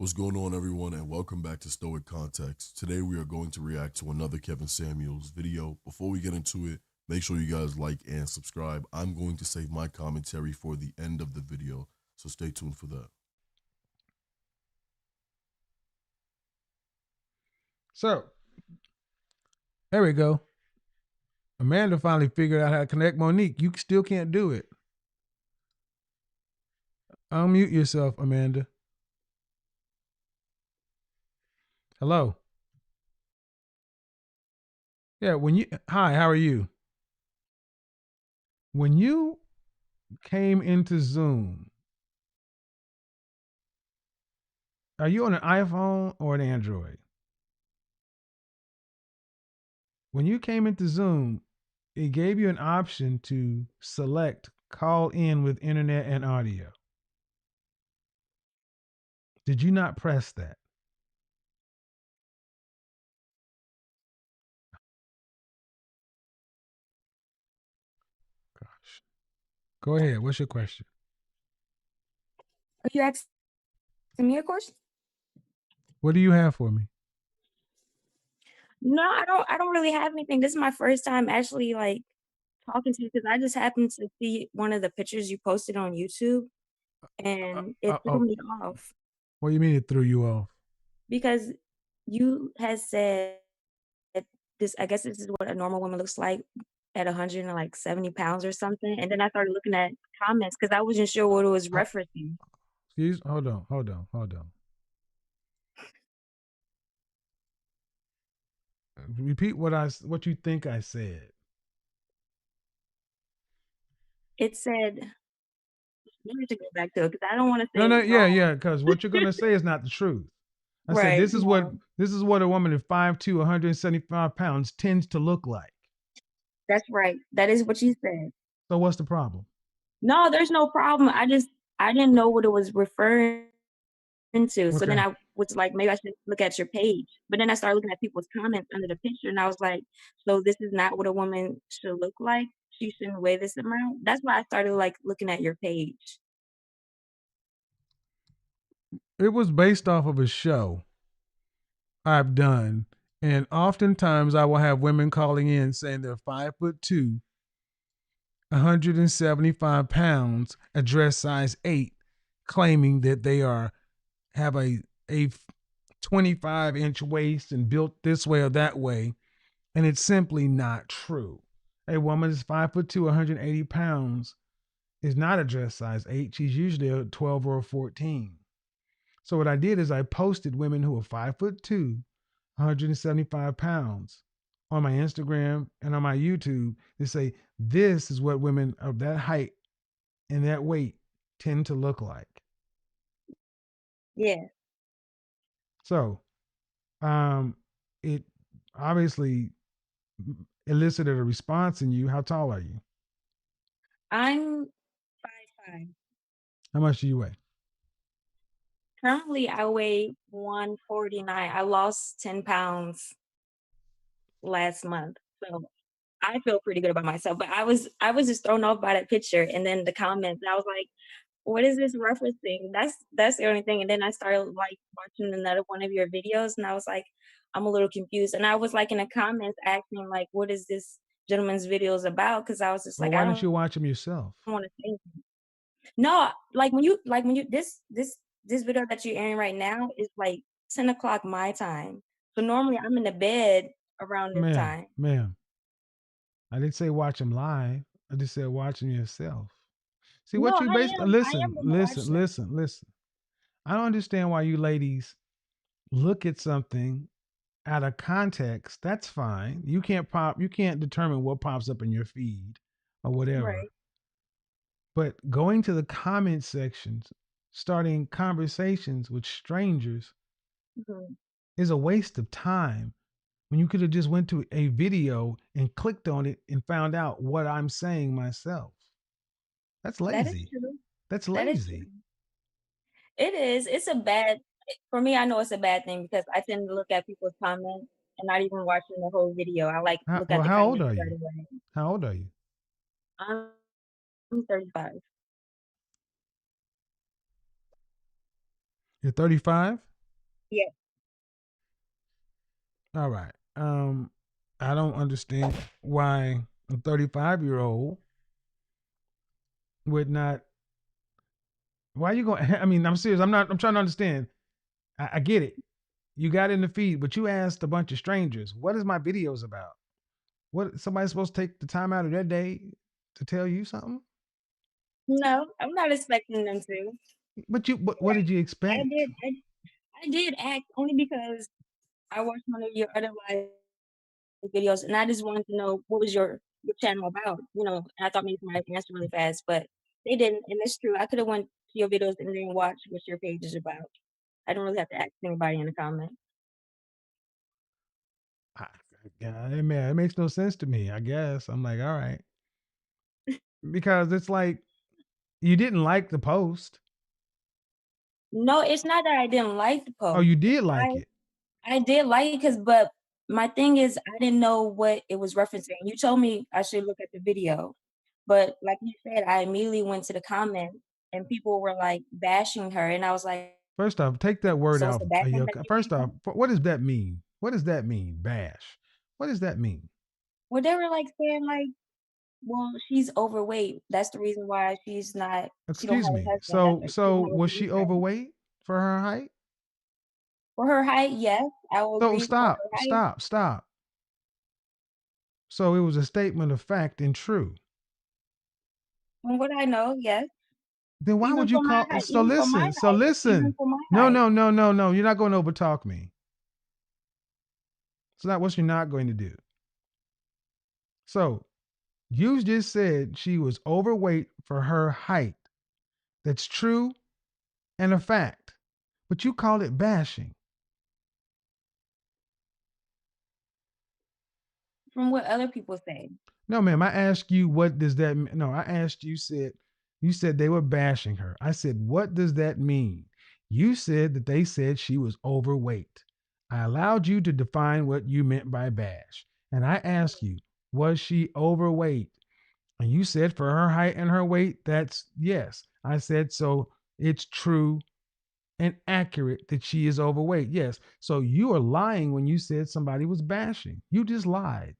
What's going on, everyone, and welcome back to Stoic Context. Today we are going to react to another Kevin Samuels video. Before we get into it, make sure you guys like and subscribe. I'm going to save my commentary for the end of the video, so stay tuned for that. So, there we go. Amanda finally figured out how to connect Monique. You still can't do it. Unmute yourself, Amanda. Hello. Yeah, hi, how are you? When you came into Zoom, are you on an iPhone or an Android? When you came into Zoom, it gave you an option to select call in with internet and audio. Did you not press that? Gosh. Go ahead. What's your question? Are you asking me a question? What do you have for me? No, I don't really have anything. This is my first time actually like talking to you because I just happened to see one of the pictures you posted on YouTube and it threw Oh, me off what do you mean it threw you off? because you had said that this I guess this is what a normal woman looks like at 170 pounds or something. And then I started looking at comments because I wasn't sure what it was referencing. Hold on. Repeat what you think I said. It said, let me to go back to it because I don't want to say No, it wrong. because what you're gonna say is not the truth. I said Right. this is what a woman of 5'2", 175 pounds tends to look like. That's right. That is what you said. So what's the problem? No, there's no problem. I didn't know what it was referring to. So then Okay. I was like, maybe I should look at your page. But then I started looking at people's comments under the picture and I was like, so this is not what a woman should look like. She shouldn't weigh this amount. That's why I started like looking at your page. It was based off of a show I've done, and oftentimes I will have women calling in saying they're 5'2", 175 pounds, a dress size 8, claiming that they have a 25-inch waist and built this way or that way, and it's simply not true. A woman is 5'2", 180 pounds is not a dress size 8. She's usually a 12 or a 14. So what I did is I posted women who are 5'2", 175 pounds on my Instagram and on my YouTube to say this is what women of that height and that weight tend to look like. Yeah. So it obviously elicited a response in you. How tall are you? I'm 5'5". How much do you weigh? Currently I weigh 149. I lost 10 pounds last month. So I feel pretty good about myself. But I was just thrown off by that picture and then the comments. I was like, what is this referencing? That's the only thing. And then I started like watching another one of your videos and I was like, I'm a little confused. And I was like in the comments asking like, what is this gentleman's videos about? Because I was just Well, like, why I don't don't you watch them yourself? want to say anything. No, like when you this video that you're airing right now is like 10 o'clock my time. So normally I'm in the bed around this time. Ma'am, I didn't say watch them live. I just said watch them yourself. See No, what you I am gonna watch them. listen. I don't understand why you ladies look at something out of context. That's fine. You can't determine what pops up in your feed or whatever. Right. But going to the comment sections, starting conversations with strangers Mhm. is a waste of time when you could have just went to a video and clicked on it and found out what I'm saying myself. That's That is lazy. true. That's That is true. lazy. It is. It's a bad for me, I know it's a bad thing because I tend to look at people's comments and not even watching the whole video. I like look at the How old comments are right you? away. How old are you? I'm 35. You're 35? Yeah. All right. I don't understand why a 35-year-old would not. Why you going? I mean, I'm serious. I'm not. I'm trying to understand. I get it. You got in the feed, but you asked a bunch of strangers, "What is my videos about?" What somebody's supposed to take the time out of their day to tell you something? No, I'm not expecting them to. But you, what did you I expect? did I did act only because I watched one of your other live videos, and I just wanted to know what was your channel about, and I thought maybe somebody would answer really fast, but they didn't, and it's true. I could have went to your videos and then watched what your page is about. I don't really have to ask anybody in the comments. I, yeah, it makes no sense to me. I guess I'm like, all right, because it's like you didn't like the post. No, it's not that I didn't like the Oh, post. you did like I it. I did like it, but my thing is I didn't know what it was referencing. You told me I should look at the video, but like you said, I immediately went to the comments and people were, like, bashing her, and I was like, First off, take that word "So it's out a of bashing your. that you First came off, from?" what does that mean? What does that mean? Bash. What does that mean? Well, they were, like, saying, like, "Well, she's overweight. That's the reason why she don't Excuse have a me. husband. That's So, why she so don't have a was she boyfriend." overweight for her height? For her height, yes, I will So agree for stop, her height. stop, stop. So it was a statement of fact and true. From what I know, yes. Then why would you call? So Even for my listen. So height, even listen. for my No, height. no, no, no, no. You're not going to overtalk me. It's not what you're not going to do. So you just said she was overweight for her height. That's true and a fact. But you called it bashing. From what other people say. No, ma'am. I asked you what does that mean? No, I asked you. You said they were bashing her. I said what does that mean? You said that they said she was overweight. I allowed you to define what you meant by bash, and I asked you was she overweight, and you said for her height and her weight, that's yes. I said so. It's true and accurate that she is overweight. Yes. So you are lying when you said somebody was bashing. You just lied.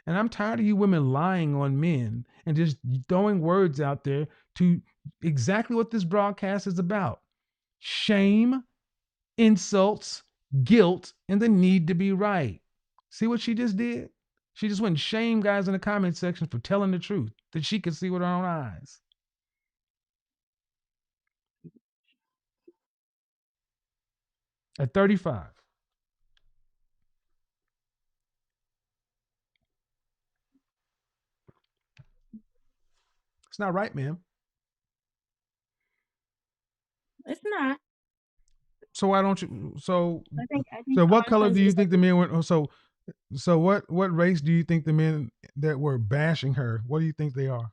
And I'm tired of you women lying on men and just throwing words out there to exactly what this broadcast is about: shame, insults, guilt, and the need to be right. See what she just did? She just went and shamed guys in the comment section for telling the truth that she could see with her own eyes. At 35. It's not right, ma'am. It's not. So why don't you? I think So all what I'm color trying do to do you is think the men were? So what race do you think the men that were bashing her? What do you think they are?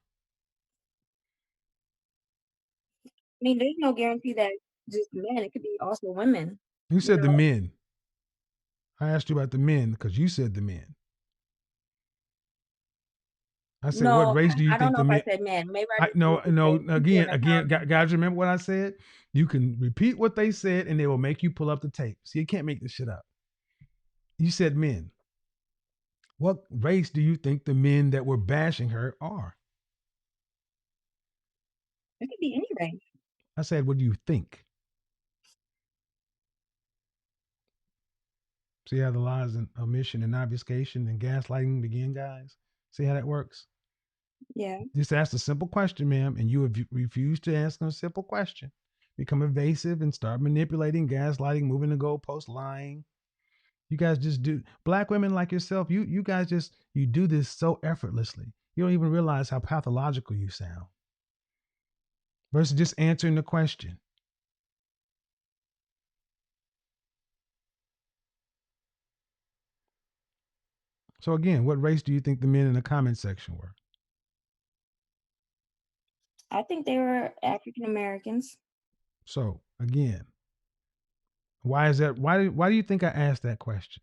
I mean, there's no guarantee that just men, it could be also women, You you said the know? men. I asked you about the men because you said the men. I said, what No, race do you I don't think know the if I men? said men. Maybe I I just no meant to no say people in again the again comments. guys, remember what I said? You can repeat what they said and they will make you pull up the tape. See, you can't make this shit up. You said men. What race do you think the men that were bashing her are? It could be any race. I said, what do you think? See how the lies and omission and obfuscation and gaslighting begin, guys? See how that works? Yeah. Just ask a simple question, ma'am, and you have refused to ask a simple question. Become evasive and start manipulating, gaslighting, moving the goalpost, lying. You guys just do black women like yourself, you guys just you do this so effortlessly. You don't even realize how pathological you sound. Versus just answering the question. So again, what race do you think the men in the comment section were? I think they were African Americans. So again, why is that? Why do you think I asked that question?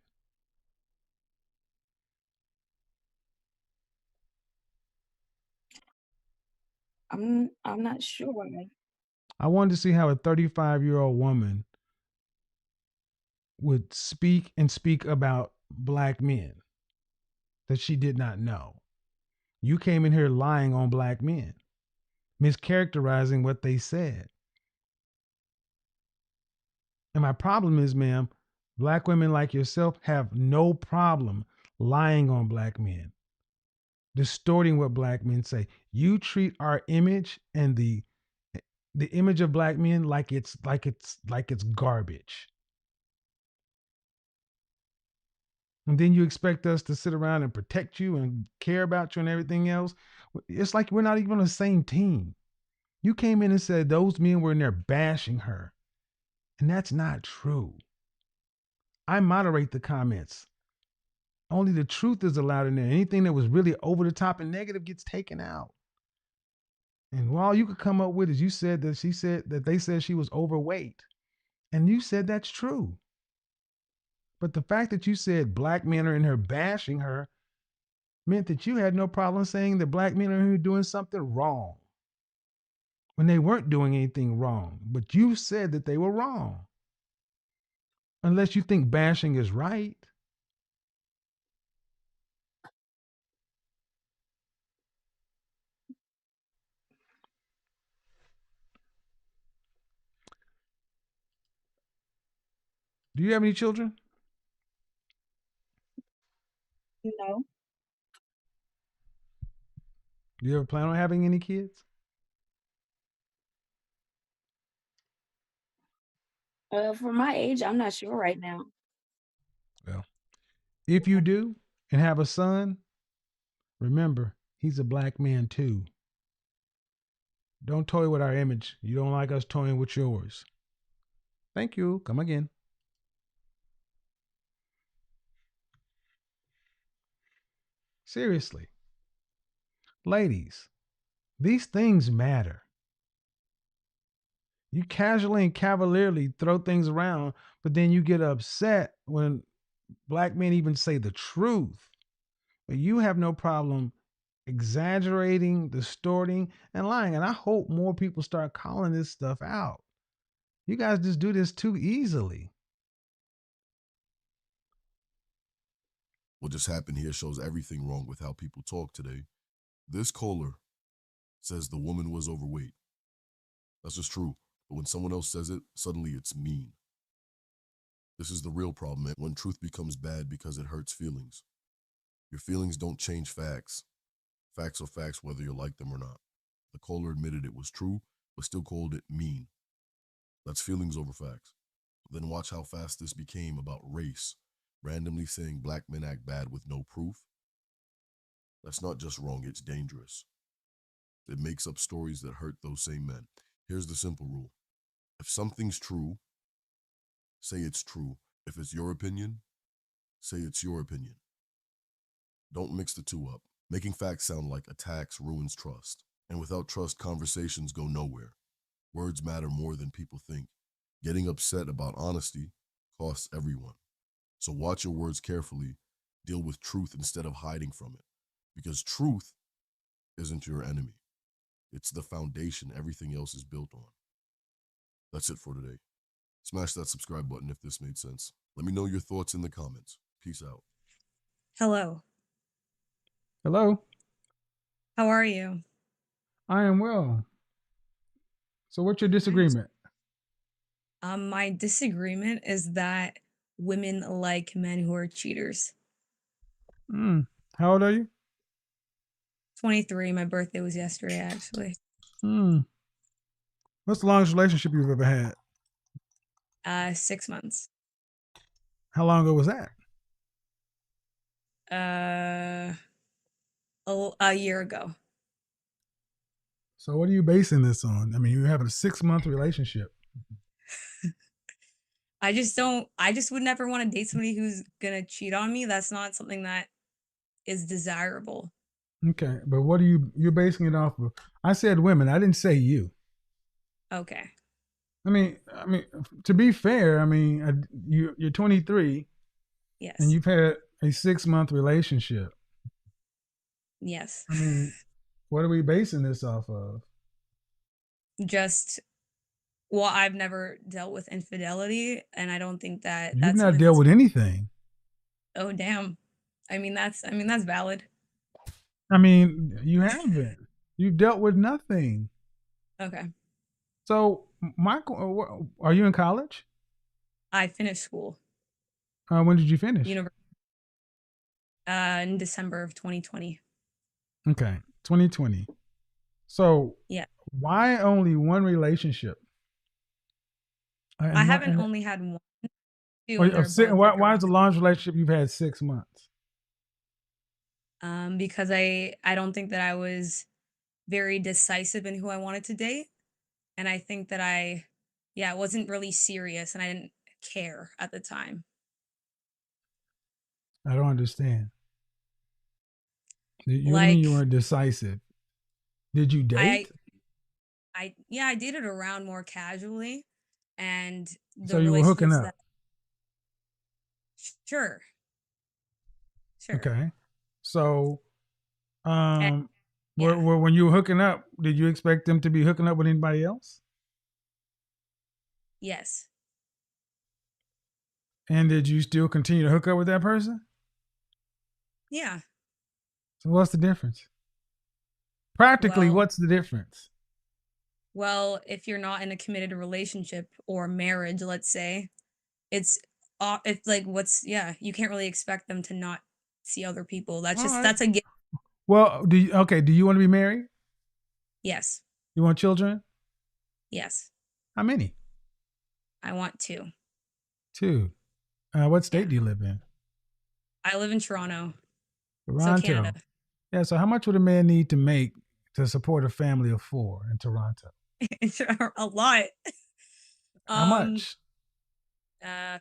I'm not sure. I wanted to see how a 35-year-old woman would speak about black men that she did not know. You came in here lying on black men, mischaracterizing what they said. And my problem is, ma'am, black women like yourself have no problem lying on black men, distorting what black men say. You treat our image and the image of black men like it's garbage. And then you expect us to sit around and protect you and care about you and everything else. It's like we're not even on the same team. You came in and said those men were in there bashing her. And that's not true. I moderate the comments. Only the truth is allowed in there. Anything that was really over the top and negative gets taken out. And all you could come up with is you said that they said she was overweight. And you said that's true. But the fact that you said black men are in her bashing her meant that you had no problem saying that black men are in here doing something wrong when they weren't doing anything wrong. But you said that they were wrong. Unless you think bashing is right. Do you have any children? No. Do you ever plan on having any kids? For my age, I'm not sure right now. Well, if you do and have a son, remember, he's a black man too. Don't toy with our image. You don't like us toying with yours. Thank you. Come again. Seriously. Ladies, these things matter. You casually and cavalierly throw things around, but then you get upset when black men even say the truth. But you have no problem exaggerating, distorting, and lying. And I hope more people start calling this stuff out. You guys just do this too easily. What just happened here shows everything wrong with how people talk today. This caller says the woman was overweight. That's just true. But when someone else says it, suddenly it's mean. This is the real problem, when truth becomes bad because it hurts feelings. Your feelings don't change facts. Facts are facts whether you like them or not. The caller admitted it was true, but still called it mean. That's feelings over facts. Then watch how fast this became about race, randomly saying black men act bad with no proof. That's not just wrong, it's dangerous. It makes up stories that hurt those same men. Here's the simple rule. If something's true, say it's true. If it's your opinion, say it's your opinion. Don't mix the two up. Making facts sound like attacks ruins trust. And without trust, conversations go nowhere. Words matter more than people think. Getting upset about honesty costs everyone. So watch your words carefully. Deal with truth instead of hiding from it. Because truth isn't your enemy. It's the foundation everything else is built on. That's it for today. Smash that subscribe button if this made sense. Let me know your thoughts in the comments. Peace out. Hello. Hello. How are you? I am well. So what's your disagreement? My disagreement is that women like men who are cheaters. How old are you? 23. My birthday was yesterday, actually. What's the longest relationship you've ever had? 6 months. How long ago was that? A year ago. So what are you basing this on? I mean, you're having a 6-month relationship. I just would never want to date somebody who's gonna cheat on me. That's not something that is desirable. Okay, but what are you're basing it off of? I said women. I didn't say you. Okay. I mean, to be fair, I mean, you're 23. Yes. And you've had a 6-month relationship. Yes. I mean, what are we basing this off of? Just Well, I've never dealt with infidelity, and I don't think that You've that's not something dealt that's with anything. oh, damn. That's valid. I mean, you haven't. You've dealt with nothing. Okay. So, Michael, are you in college? I finished school, When did you finish? in December of 2020. Okay, 2020. So, Yeah. why only one relationship? I And haven't only had one, two, why, and they're both like why is around the longest relationship you've had 6 months? because I don't think that I was very decisive in who I wanted to date. And I think that it wasn't really serious and I didn't care at the time. I don't understand. What do you mean you Like weren't decisive? Did you I date? I dated around more casually and So the you were hooking relationships up. that sure, sure. Okay. So, And um, yeah, when you were hooking up, did you expect them to be hooking up with anybody else? yes. And did you still continue to hook up with that person? Yeah. So what's the difference? Practically, Well, what's the difference? if you're not in a committed relationship or marriage, let's say, it's like you can't really expect them to not see other people. All right. That's a given. Well, do you want to be married? Yes. You want children? Yes. How many? I want to. 2. What Yeah. state do you live in? I live in Toronto. So Canada. Toronto. Yeah. So how much would a man need to make to support a family of 4 in Toronto? It's a lot. How much?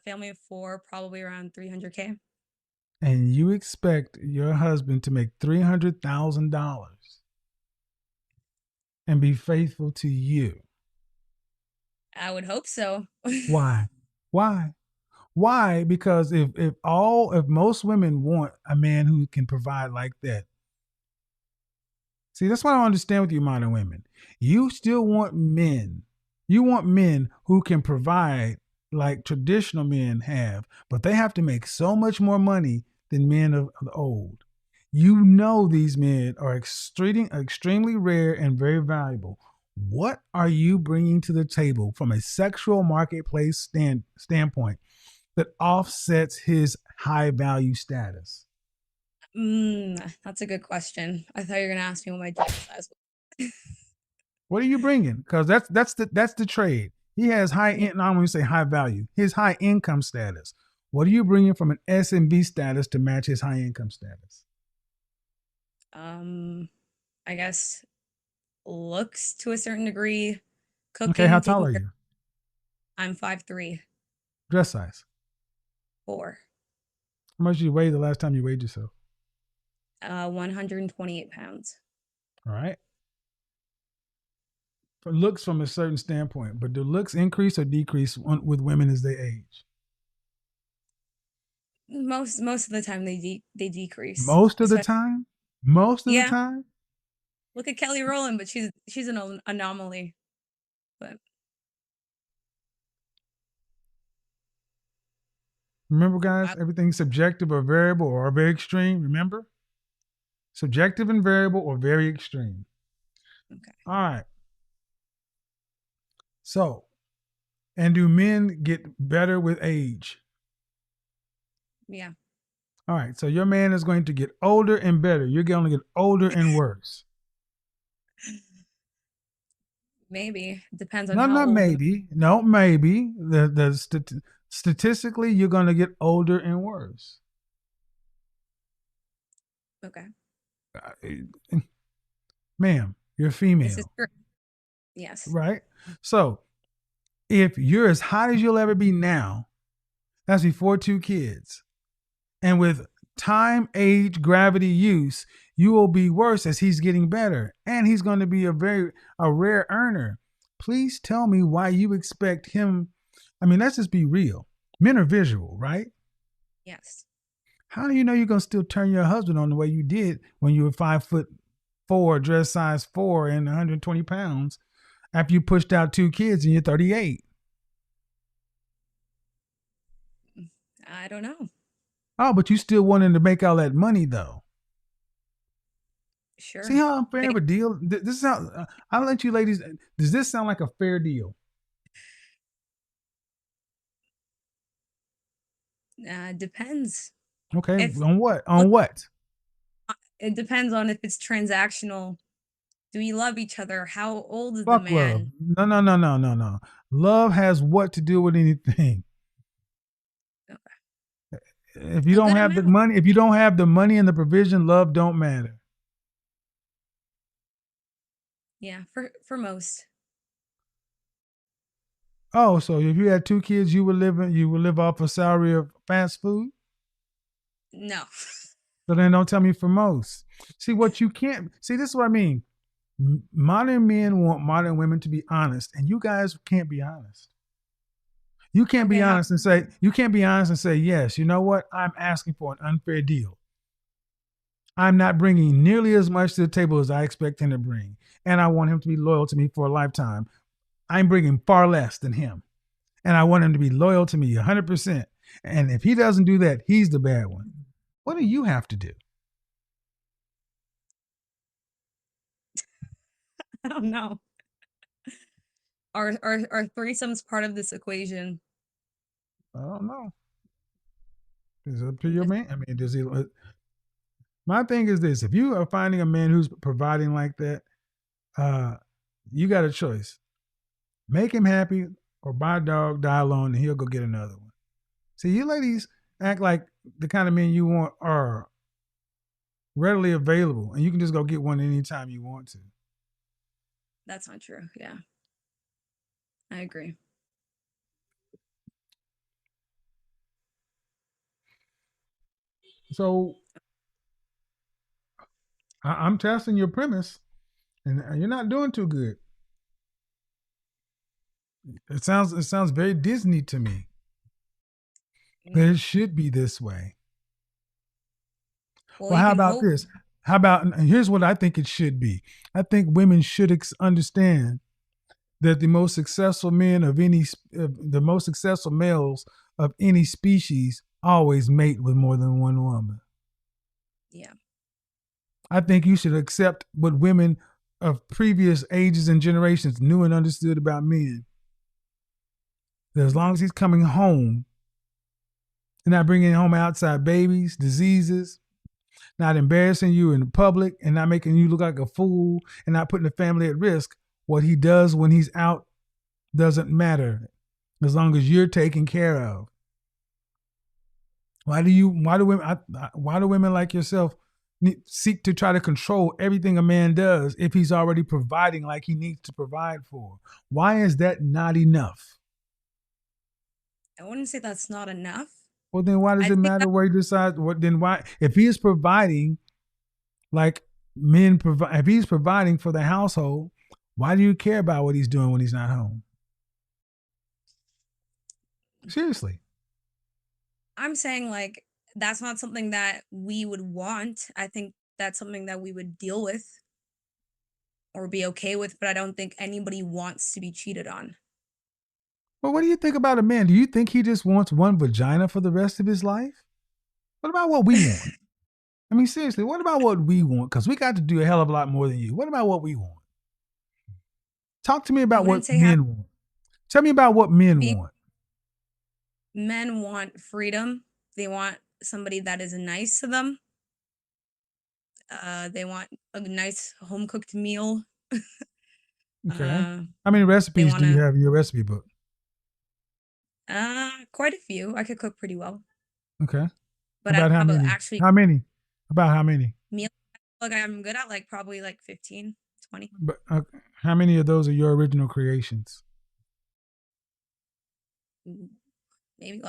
Family of 4, probably around 300K. And you expect your husband to make $300,000 and be faithful to you? I would hope so. Why? Why? Why? Because if most women want a man who can provide like that. See, that's what I don't understand with you modern women. You still want men. You want men who can provide like traditional men have, but they have to make so much more money than men of the old. You know these men are extremely rare and very valuable. What are you bringing to the table from a sexual marketplace standpoint that offsets his high value status? That's a good question. I thought you were gonna ask me what my dress size was. What are you bringing? Because that's the trade. He has high. Yeah. Not when you say high value, his high income status. What are you bringing from an S&B status to match his high income status? I guess looks to a certain degree, Okay, how cooking, tall taking are care. you? I'm 5'3", Dress size. 4, How much did you weigh the last time you weighed yourself? 128 pounds. All right. For looks from a certain standpoint, but do looks increase or decrease with women as they age? Most of the time they decrease. Most of the Especially, time. Most of the yeah. time. Look at Kelly Rowland, but she's an anomaly. But Remember, guys, everything's subjective or variable or very extreme. Remember, subjective and variable or very extreme. okay. All right. So, and do men get better with age? Yeah. All right. So your man is going to get older and better. You're going to get older and worse. Maybe. Depends on No, how not old maybe. No, maybe. Statistically, you're going to get older and worse. okay. Ma'am, you're This is female, true. Yes. right? So if you're as hot as you'll ever be now, that's before 2 kids. And with time, age, gravity, use, you will be worse as he's getting better. And he's going to be a rare earner. Please tell me why you expect him. I mean, let's just be real. Men are visual, right? Yes. How do you know you're going to still turn your husband on the way you did when you were 5'4", dress size 4 and 120 pounds? after you pushed out 2 kids and you're 38? I don't know. Oh, but you still wanting to make all that money though. Sure. See how unfair of a deal? This is how I'll let you ladies. Does this sound like a fair deal? Depends. Okay, If on what? On what? it depends on if it's transactional. Do we love each other? How old is the Fuck love. man? No. Love has what to do with anything. If you A don't good have the amount. money, if you don't have the money and the provision, love don't matter. Yeah, for most. Oh, so if you had 2 kids, you would live off a salary of fast food? No. So then don't tell me for most. See what you can't see. This is what I mean. Modern men want modern women to be honest, and you guys can't be honest. You can't Okay, be how honest and say yes. You know what? I'm asking for an unfair deal. I'm not bringing nearly as much to the table as I expect him to bring, and I want him to be loyal to me for a lifetime. I'm bringing far less than him, and I want him to be loyal to me 100%. And if he doesn't do that, he's the bad one. What do you have to do? I don't know. Are threesomes part of this equation? I don't know. It's up to I'm your just man. I mean, does he? My thing is this: if you are finding a man who's providing like that, uh, you got a choice: make him happy, or buy a dog, die alone, and he'll go get another one. See, you ladies act like the kind of men you want are readily available, and you can just go get one anytime you want to. That's not true. Yeah. I agree. So I'm testing your premise, and you're not doing too good. It sounds very Disney to me. But it should be this way. Well, Well, you how can about hope. this? How about, and here's what I think it should be. I think women should understand that the most successful men of the most successful males of any species always mate with more than one woman. Yeah. I think you should accept what women of previous ages and generations knew and understood about men. That as long as he's coming home and not bringing home outside babies, diseases, not embarrassing you in public and not making you look like a fool and not putting the family at risk, what he does when he's out doesn't matter as long as you're taken care of. Why do women like yourself seek to try to control everything a man does if he's already providing like he needs to provide for? Why is that not enough? I wouldn't say that's not enough. Well, then why does I it think matter that where he decides? What then? Why, if he is providing like men provide, if he's providing for the household, why do you care about what he's doing when he's not home? Seriously. I'm saying like that's not something that we would want. I think that's something that we would deal with or be okay with, but I don't think anybody wants to be cheated on. Well, what do you think about a man? Do you think he just wants one vagina for the rest of his life? What about what we want? I mean, seriously, what about what we want? Because we got to do a hell of a lot more than you. What about what we want? Talk to me I about wouldn't what say have men want. Tell me about what men being want. men want freedom. They want somebody that is nice to them. They want a nice home cooked meal. Okay. uh, How many they recipes want do you to have in your recipe book? quite a few. I could cook pretty well, Okay. but I About don't how have a many? actually How many? About how many? meal. Like I'm good at like probably like 15, 20. But how many of those are your original creations? Maybe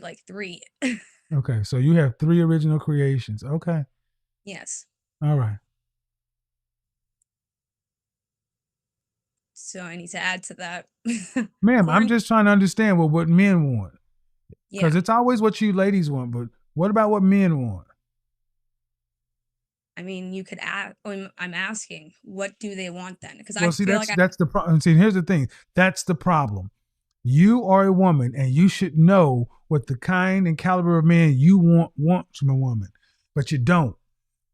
like 3. Okay, so you have 3 original creations. Okay. Yes. All right. So I need to add to that. Ma'am, I'm According just trying to understand what men want. Yeah. Because it's always what you ladies want, but what about what men want? I mean, you could ask. I'm asking, what do they want then? Because I Well, see, feel like that's the problem. See, here's the thing. That's the problem. You are a woman, and you should know what the kind and caliber of man you want from a woman, but you don't.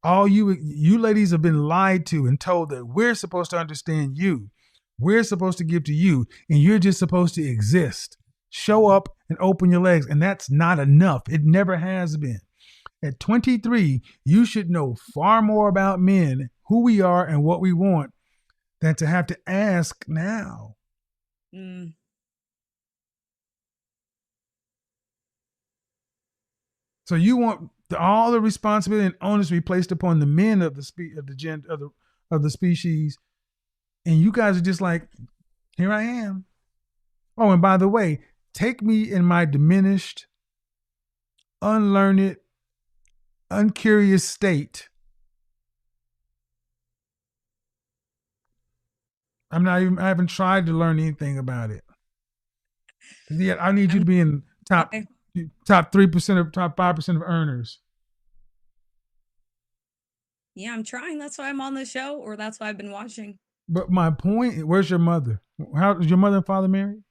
All you ladies have been lied to and told that we're supposed to understand you, we're supposed to give to you, and you're just supposed to exist. Show up and open your legs, and that's not enough. It never has been. At 23, you should know far more about men, who we are, and what we want than to have to ask now. mm, So you want all the responsibility and onus to be placed upon the men of the species, and you guys are just like, here I am. Oh, and by the way, take me in my diminished, unlearned, uncurious state. I haven't tried to learn anything about it. Yet I need you to be in top okay. top 3% of top 5% of earners. Yeah, I'm trying. That's why I'm on the show, or that's why I've been watching. But my point, where's your mother? How is your mother and father married?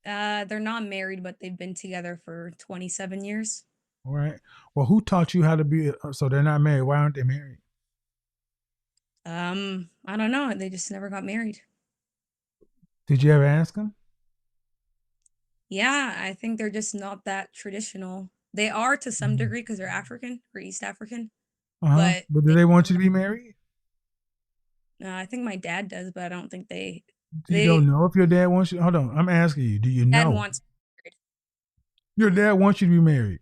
They're not married, but they've been together for 27 years. All right. Well, who taught you how to be? So they're not married. Why aren't they married? I don't know. They just never got married. Did you ever ask them? Yeah, I think they're just not that traditional. They are to some degree because they're African or East African, but But do they want you to be married? I think my dad does, but I don't think they. You don't know if your dad wants you. Hold on, I'm asking you. Do you Dad know wants married. your dad wants you to be married?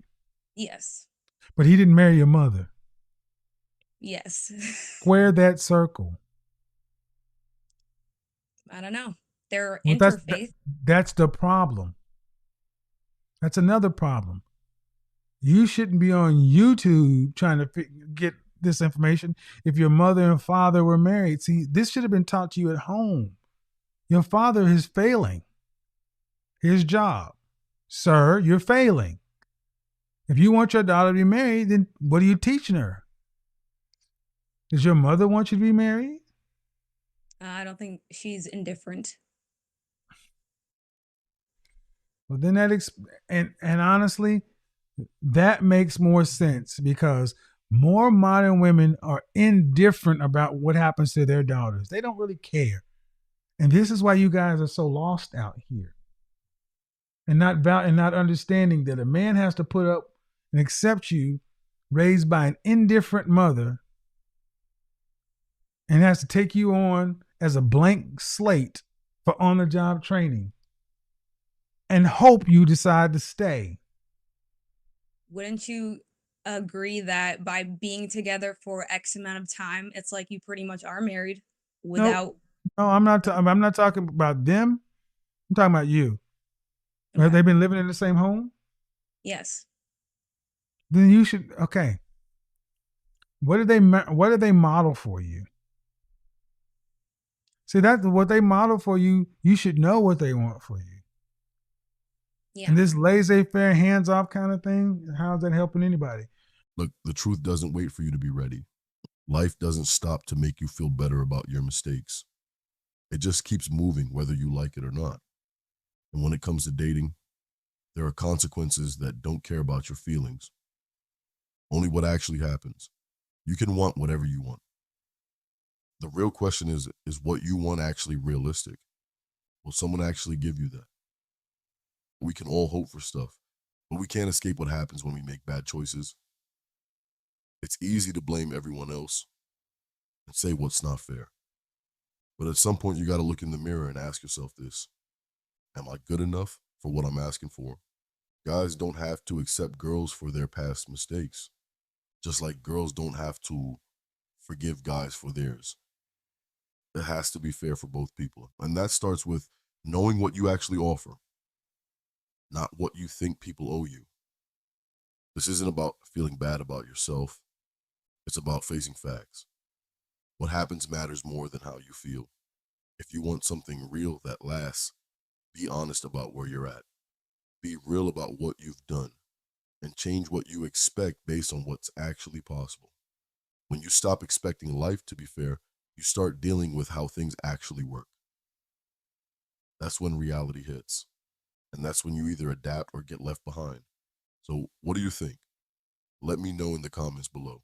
Yes. But he didn't marry your mother. Yes. Square that circle. I don't know. They're Well, interfaith. that's the problem. That's another problem. You shouldn't be on YouTube trying to get this information if your mother and father were married. See, this should have been taught to you at home. Your father is failing his job. Sir, you're failing. If you want your daughter to be married, then what are you teaching her? Does your mother want you to be married? I don't think she's indifferent. Well, then and honestly, that makes more sense because more modern women are indifferent about what happens to their daughters. They don't really care. And this is why you guys are so lost out here. And not understanding that a man has to put up and accept you raised by an indifferent mother and has to take you on as a blank slate for on the job training and hope you decide to stay. Wouldn't you agree that by being together for X amount of time, it's like you pretty much are married without? No, I'm not talking about them. I'm talking about you. Okay. Have they been living in the same home? Yes. Then you should. Okay. What did they model for you? See, that's what they model for you. You should know what they want for you. Yeah. And this laissez-faire, hands-off kind of thing, how's that helping anybody? Look, the truth doesn't wait for you to be ready. Life doesn't stop to make you feel better about your mistakes. It just keeps moving whether you like it or not. And when it comes to dating, there are consequences that don't care about your feelings. Only what actually happens. You can want whatever you want. The real question is what you want actually realistic? Will someone actually give you that? We can all hope for stuff, but we can't escape what happens when we make bad choices. It's easy to blame everyone else and say what's not fair. But at some point, you got to look in the mirror and ask yourself this. Am I good enough for what I'm asking for? Guys don't have to accept girls for their past mistakes, just like girls don't have to forgive guys for theirs. It has to be fair for both people. And that starts with knowing what you actually offer, not what you think people owe you. This isn't about feeling bad about yourself. It's about facing facts. What happens matters more than how you feel. If you want something real that lasts, be honest about where you're at. Be real about what you've done and change what you expect based on what's actually possible. When you stop expecting life to be fair, you start dealing with how things actually work. That's when reality hits. And that's when you either adapt or get left behind. So what do you think? Let me know in the comments below.